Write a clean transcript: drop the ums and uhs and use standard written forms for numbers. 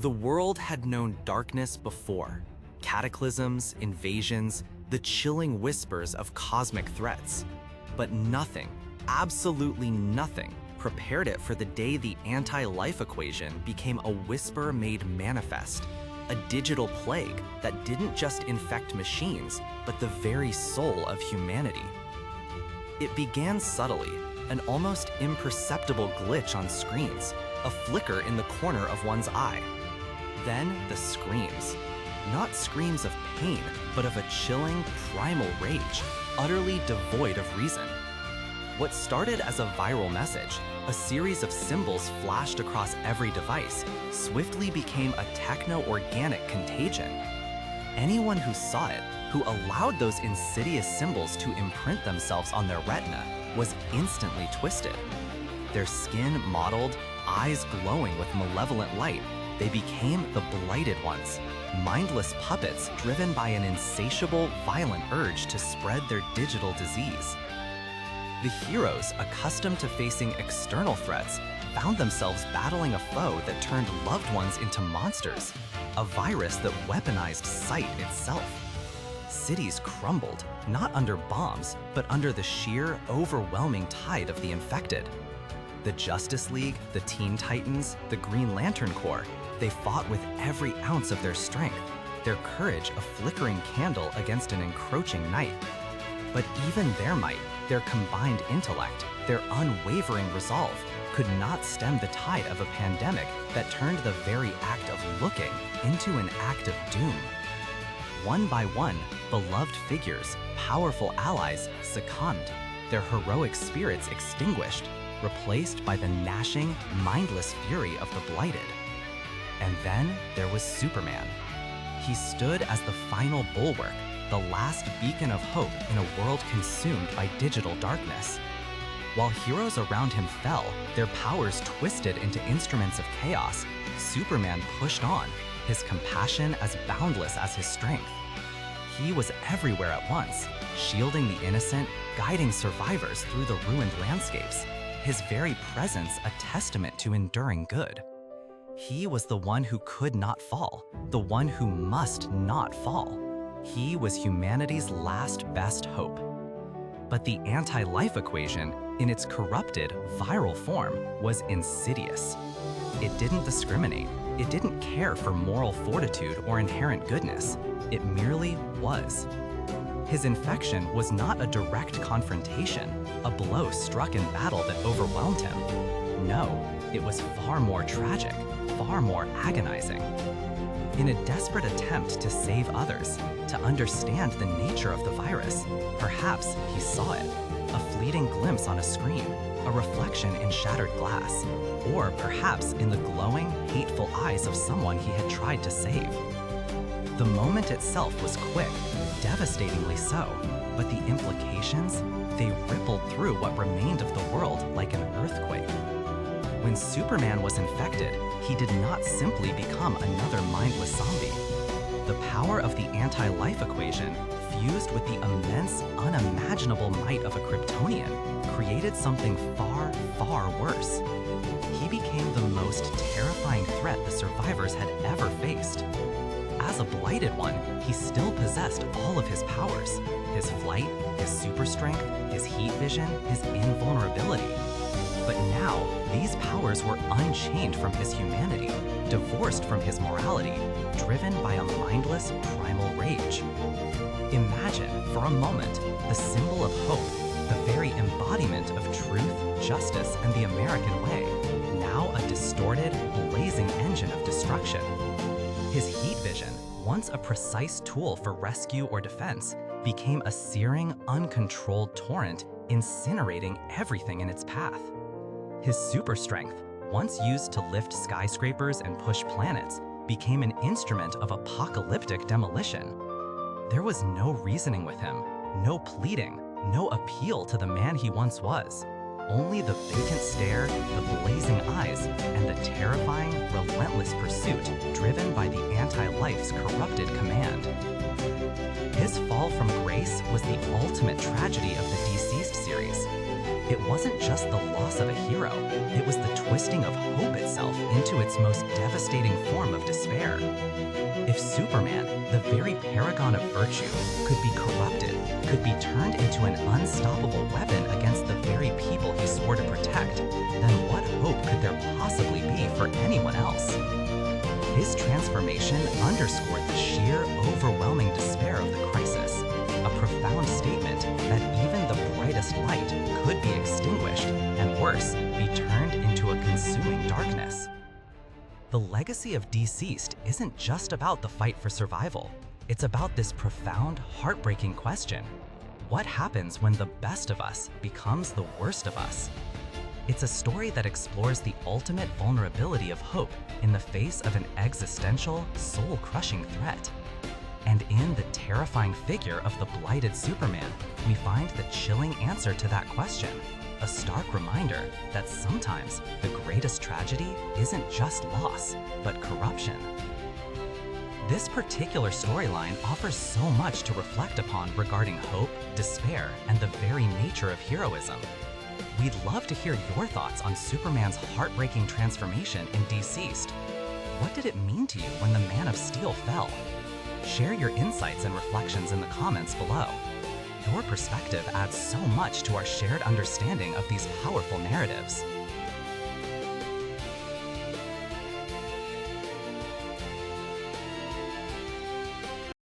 The world had known darkness before. Cataclysms, invasions, the chilling whispers of cosmic threats. But nothing, absolutely nothing, prepared it for the day the anti-life equation became a whisper made manifest. A digital plague that didn't just infect machines, but the very soul of humanity. It began subtly, an almost imperceptible glitch on screens, a flicker in the corner of one's eye. Then the screams. Not screams of pain, but of a chilling, primal rage, utterly devoid of reason. What started as a viral message, a series of symbols flashed across every device, swiftly became a techno-organic contagion. Anyone who saw it, who allowed those insidious symbols to imprint themselves on their retina, was instantly twisted. Their skin mottled, eyes glowing with malevolent light, they became the Blighted Ones, mindless puppets driven by an insatiable, violent urge to spread their digital disease. The heroes, accustomed to facing external threats, found themselves battling a foe that turned loved ones into monsters, a virus that weaponized sight itself. Cities crumbled, not under bombs, but under the sheer, overwhelming tide of the infected. The Justice League, the Teen Titans, the Green Lantern Corps, they fought with every ounce of their strength, their courage a flickering candle against an encroaching night. But even their might, their combined intellect, their unwavering resolve, could not stem the tide of a pandemic that turned the very act of looking into an act of doom. One by one, beloved figures, powerful allies, succumbed, their heroic spirits extinguished, replaced by the gnashing, mindless fury of the Blighted. And then there was Superman. He stood as the final bulwark, the last beacon of hope in a world consumed by digital darkness. While heroes around him fell, their powers twisted into instruments of chaos, Superman pushed on, his compassion as boundless as his strength. He was everywhere at once, shielding the innocent, guiding survivors through the ruined landscapes, his very presence a testament to enduring good. He was the one who could not fall, the one who must not fall. He was humanity's last best hope. But the anti-life equation, in its corrupted, viral form, was insidious. It didn't discriminate. It didn't care for moral fortitude or inherent goodness. It merely was. His infection was not a direct confrontation, a blow struck in battle that overwhelmed him. No, it was far more tragic, far more agonizing. In a desperate attempt to save others, to understand the nature of the virus, perhaps he saw it, a fleeting glimpse on a screen, a reflection in shattered glass, or perhaps in the glowing, hateful eyes of someone he had tried to save. The moment itself was quick, devastatingly so, but the implications, they rippled through what remained of the world like an earthquake. When Superman was infected, he did not simply become another mindless zombie. The power of the anti-life equation, fused with the immense, unimaginable might of a Kryptonian, created something far, far worse. He became the most terrifying threat the survivors had ever faced. As a Blighted One, he still possessed all of his powers, his flight, his super strength, his heat vision, his invulnerability. But now, these powers were unchained from his humanity, divorced from his morality, driven by a mindless, primal rage. Imagine, for a moment, the symbol of hope, the very embodiment of truth, justice, and the American way, now a distorted, blazing engine of destruction. His heat vision, once a precise tool for rescue or defense, became a searing, uncontrolled torrent, incinerating everything in its path. His super strength, once used to lift skyscrapers and push planets, became an instrument of apocalyptic demolition. There was no reasoning with him, no pleading, no appeal to the man he once was. Only the vacant stare, the blazing eyes, and the terrifying, relentless pursuit driven by the anti-life's corrupted command. His fall from grace was the ultimate tragedy of the DCeased series. It wasn't just the loss of a hero, it was the twisting of hope itself into its most devastating form of despair. If Superman, the very paragon of virtue, could be corrupted, could be turned into an unstoppable weapon against the very people he swore to protect, then what hope could there possibly be for anyone else? His transformation underscored the sheer, overwhelming despair of the crisis, a profound statement that even the brightest light could be extinguished and, worse, be turned into a consuming darkness. The legacy of DCeased isn't just about the fight for survival. It's about this profound, heartbreaking question: what happens when the best of us becomes the worst of us? It's a story that explores the ultimate vulnerability of hope in the face of an existential, soul-crushing threat. And in the terrifying figure of the blighted Superman, we find the chilling answer to that question, a stark reminder that sometimes the greatest tragedy isn't just loss, but corruption. This particular storyline offers so much to reflect upon regarding hope, despair, and the very nature of heroism. We'd love to hear your thoughts on Superman's heartbreaking transformation in DCeased. What did it mean to you when the Man of Steel fell? Share your insights and reflections in the comments below. Your perspective adds so much to our shared understanding of these powerful narratives.